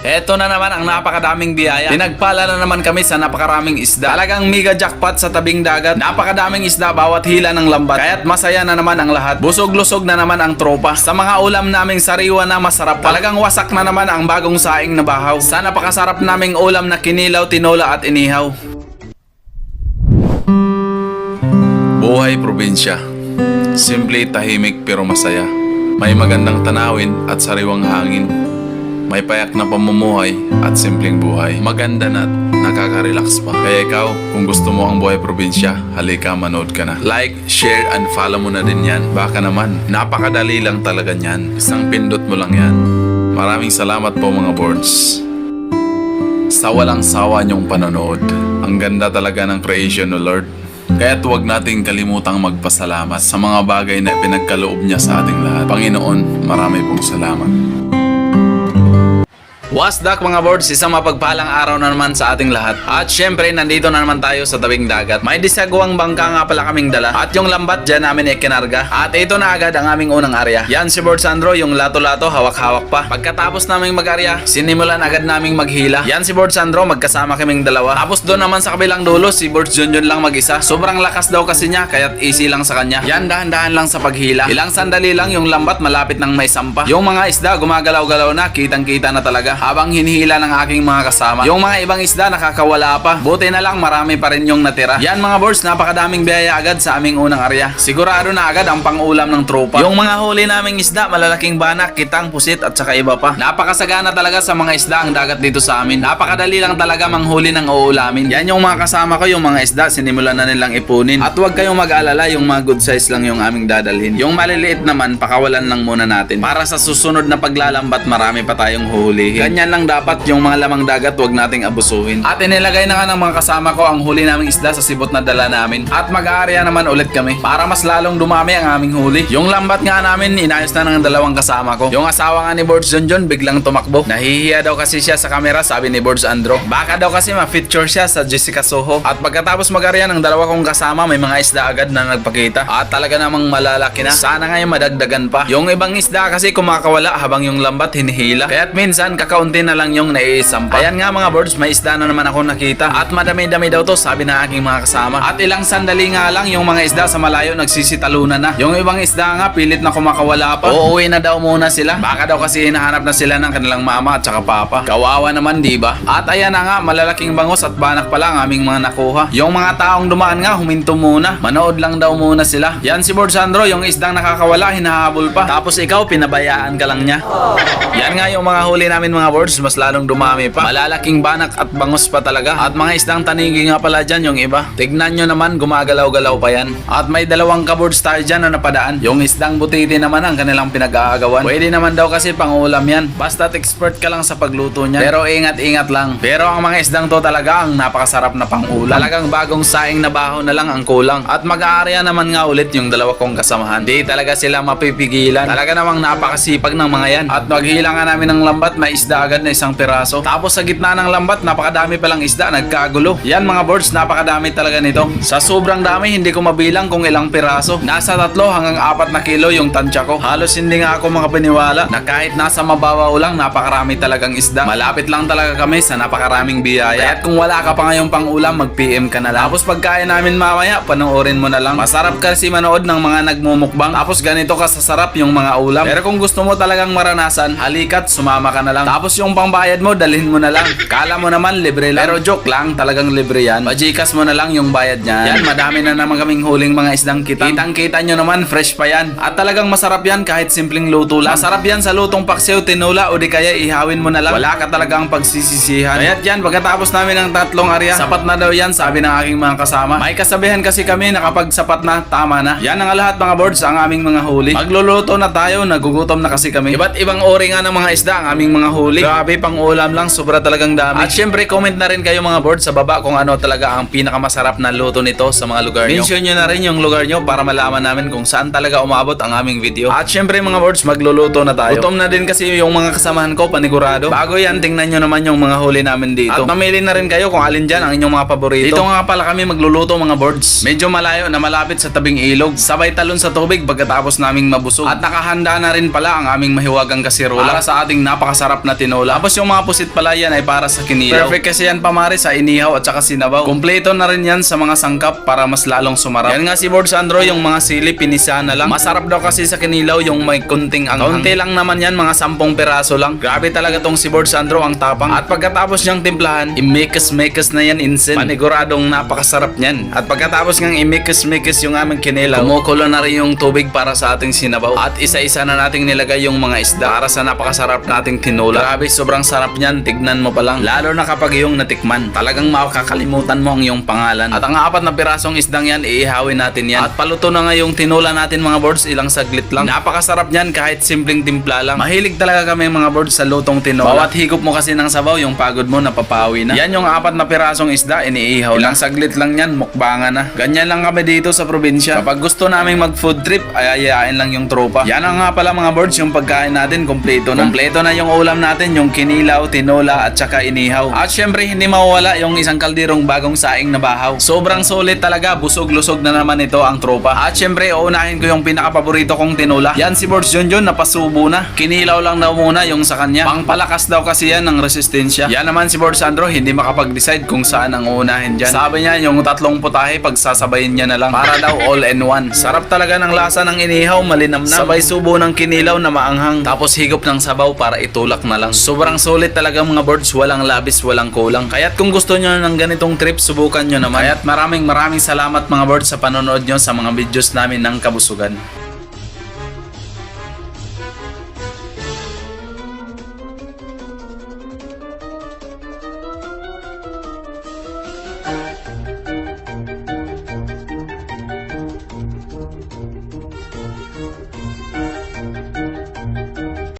Eto na naman ang napakadaming biyaya. Pinagpala na naman kami sa napakaraming isda. Talagang mega jackpot sa tabing dagat. Napakadaming isda bawat hila ng lambat. Kaya't masaya na naman ang lahat. Busog-lusog na naman ang tropa. Sa mga ulam naming sariwa na masarap. Talagang wasak na naman ang bagong saing na bahaw. Sa napakasarap naming ulam na kinilaw, tinola at inihaw. Buhay probinsya. Simple, tahimik pero masaya. May magandang tanawin at sariwang hangin. May payak na pamumuhay at simpleng buhay. Maganda na at nakaka-relax pa. Kaya ikaw, kung gusto mo ang buhay probinsya, halika manood ka na. Like, share, and follow mo na din yan. Baka naman, napakadali lang talaga yan. Isang pindot mo lang yan. Maraming salamat po mga boards. Sa walang sawa niyong panonood. Ang ganda talaga ng creation o Lord. Kaya't huwag nating kalimutang magpasalamat sa mga bagay na pinagkaloob niya sa ating lahat. Panginoon, marami pong salamat. Wasdak mga boards, isang mapagpalang araw na naman sa ating lahat. At syempre, nandito na naman tayo sa tabing dagat. May disagwang bangka nga pala kaming dala. At yung lambat dyan namin ikinarga. At ito na agad ang aming unang area. Yan si Board Sandro, yung lato-lato, hawak-hawak pa. Pagkatapos naming mag-area, sinimulan agad naming maghila. Yan si Board Sandro, magkasama kaming dalawa. Tapos doon naman sa kabilang dulo, si Board Junjun lang mag-isa. Sobrang lakas daw kasi niya, kaya't easy lang sa kanya. Yan, dahan-dahan lang sa paghila. Ilang sandali lang yung lambat malapit ng may sampa. Yung mga isda gumagalaw-galaw na, kitang-kita na talaga. Habang hinihila ng aking mga kasama. Yung mga ibang isda nakakawala pa. Buti na lang marami pa rin yung natira. Yan mga boards, napakadaming biyaya agad sa aming unang area. Sigurado na agad ang pang-ulam ng tropa. Yung mga huli naming isda, malalaking banak, kitang, pusit at saka iba pa. Napakasagana talaga sa mga isda ang dagat dito sa amin. Napakadali lang talaga manghuli ng uulamin. Yan yung mga kasama ko, yung mga isda, sinimulan na nilang ipunin. At huwag kayong mag-alala, yung mga good size lang yung aming dadalhin. Yung maliliit naman, pakawalan lang muna natin. Para sa susunod na paglalambat, marami pa tayong huhulihin. Ganyan lang dapat yung mga lamang dagat wag nating abusuhin. At inilagay na nga ng mga kasama ko ang huli naming isda sa sibot na dala namin. At mag-aarya naman ulit kami para mas lalong dumami ang aming huli. Yung lambat nga namin inayos na ng dalawang kasama ko. Yung asawa nga ni Boards Junjun biglang tumakbo. Nahihiya daw kasi siya sa camera, sabi ni Boards Andro. Baka daw kasi ma-feature siya sa Jessica Soho. At pagkatapos mag-aarya ng dalawa kong kasama, may mga isda agad na nagpakita. At talaga namang malalaki na. Sana nga yung madagdagan pa. Yung ibang isda kasi kumakawala habang yung lambat hinihila. Kaya't minsan kakaunti na lang yung naiisampa. Ayan nga mga boards, may isda na naman ako nakita. At madami-dami daw to, sabi na aking mga kasama. At ilang sandali nga lang yung mga isda sa malayo nagsisitalunan na. Yung ibang isda nga pilit na kumakawala pa. Uuwi na daw muna sila. Baka daw kasi hinahanap na sila ng kanilang mama at saka papa. Kawawa naman, di ba? At ayan na nga, malalaking bangos at banak pala ang aming mga nakuha. Yung mga taong dumaan nga, huminto muna. Manood lang daw muna sila. Yan si Board Sandro, yung isdang nakakawala, hinahabol pa. Tapos ikaw, pinabayaan ka lang niya. Yan nga yung mga huli namin mga boards, mas lalong dumami pa. Malalaking banak at bangus pa talaga. At mga isdang tanigi nga pala dyan yung iba. Tignan nyo naman, gumagalaw-galaw pa yan. At may dalawang kaboards tayo dyan na napadaan. Yung isdang butiti naman ang kanilang pinag-aagawan. Pwede naman daw kasi pang ulam yan. Basta't expert ka lang sa pagluto niyan. Pero ingat-ingat lang. Pero ang mga isdang to talaga ang napakasarap na pang ulam. Talagang bagong saing na baho na lang ang kulang. At mag-aarya naman nga ulit yung dalawa kong kasamahan. Di talaga sila mapipigilan. Talaga namang napakasipag ng mga yan. At maghila nga namin ng lambat, may isda agad na isang piraso. Tapos sa gitna ng lambat, napakadami palang isda, nagkagulo. Yan mga boards, napakadami talaga nito. Sa sobrang dami, hindi ko mabilang kung ilang piraso. Nasa 3 hanggang 4 na kilo yung tansya ko. Halos hindi nga ako makapaniwala na kahit nasa mababaw lang, napakarami talagang isda. Malapit lang talaga kami sa napakaraming biyaya. Kaya't kung wala ka pa ngayong pang ulam, mag-PM ka na lang. Tapos pagkain namin mamaya, panoorin mo na lang. Masarap kasi manood ng mga nagmumukbang. Tapos ganito ka sasarap yung mga ulam. Pero kung gusto mo talagang maranasan, halika't sumama ka na lang. Tapos yung pangbayad mo, dalhin mo na lang. Kala mo naman libre lang. Pero joke lang, talagang libre yan. Pa-Gcash mo na lang yung bayad niyan. Yan, madami na naman kaming huling mga isdang kitang. Kitang-kita nyo naman, fresh pa yan. At talagang masarap yan kahit simpleng luto lang. Masarap yan sa lutong paksiw, tinula o di kaya ihawin mo na lang. Wala ka talagang pagsisisihan. Kaya't yan, pagkatapos namin ng 3 area, sapat na daw yan, sabi ng aking mga kasama. May kasabihan kasi kami na kapag sapat na, tama na. Yan ang lahat mga boards, ang aming mga huli. Magluluto na tayo, nagugutom na kasi kami. Iba't ibang ori nga ng mga isda ang aming mga huli. Grabe, pang ulam lang, sobra talagang dami. At syempre, comment na rin kayo mga boards sa baba kung ano talaga ang pinakamasarap na luto nito sa mga lugar nyo. Mention nyo na rin yung lugar nyo para malaman namin kung saan talaga umabot ang aming video. At syempre mga boards, magluluto na tayo. Gutom na din kasi yung mga kasamahan ko, panigurado. Bago yan, tingnan nyo naman yung mga huli namin dito. At mamili na rin kayo kung alin dyan ang inyong mga paborito. Dito nga pala kami magluluto mga boards. Medyo malayo na malapit sa tabing ilog. Sabay talon sa tubig pagkatapos naming mabusog. At nakahanda na rin pala ang aming mahiwagang kasirola para sa ating napakasarap na tinola. Tapos yung mga pusit pala yan ay para sa kinilaw. Perfect kasi yan pamare sa inihaw at saka sinabaw. Kompleto na rin yan sa mga sangkap para mas lalong sumarap. Yan nga si Board Sandro, yung mga sili pinisa na lang. Masarap daw kasi sa kinilaw yung may kunting anghang. Kaunti lang naman yan, mga 10 piraso lang. Grabe talaga tong si Board Sandro, ang tapang. At pagkatapos niyang timplahan, imikis-mikis na yan instant. Paniguradong napakasarap niyan. At pagkatapos ngang imikis-mikis yung aming kinilaw, kumukulo na rin yung tubig para sa ating sinabaw. At isa-isa na nating nilagay yung mga isda para sa napakasarap nating tinola. Grabe, sobrang sarap niyan. Tignan mo pa lang. Lalo na kapag yung natikman, talagang makakalimutan mo ang iyong pangalan. At ang 4 na pirasong isdang yan, iihawin natin yan. At paluto na nga yung tinola natin mga boards, ilang saglit lang. Napakasarap niyan kahit simpleng timpla lang. Mahilig talaga kami mga boards sa lutong tinola. Bawat higop mo kasi ng sabaw, yung pagod mo napapawi na. Yan yung 4 na pirasong isda, iniihaw. Ilang saglit lang yan, mukbangan na. Ganyan lang kami dito sa probinsya. Kapag gusto naming mag food trip, ay ayayain lang yung tropa. Yan ang nga pala mga boards, yung pagkain natin, kompleto na. Kompleto na yung ulam natin, yung kinilaw, tinola, at saka inihaw. At syempre, hindi mawawala yung isang kalderong bagong saing na bahaw. Sobrang solid talaga, busog-lusog na naman ito ang tropa. At syempre, uunahin ko yung pinaka-paborito kong tinola. Yan si Boards Junjun, napasubo na. Kinilaw lang daw muna yung sa kanya. Pangpalakas daw kasi yan ng resistensya. Yan naman si Boards Sandro, hindi makapag-decide kung saan ang uunahin dyan. Sabi niya, yung 3 putahe, pagsasabayin niya na lang. Para daw all in one. Sarap talaga ng lasa ng inihaw, malinamnam. Sabay subo ng kinilaw na maanghang. Tapos higop ng sabaw para itulak na lang. Sobrang solid talaga mga boards, walang labis, walang kulang. Kaya't kung gusto nyo ng ganitong trip, subukan nyo naman. Kaya't maraming salamat mga boards sa panonood nyo sa mga videos namin ng kabusugan.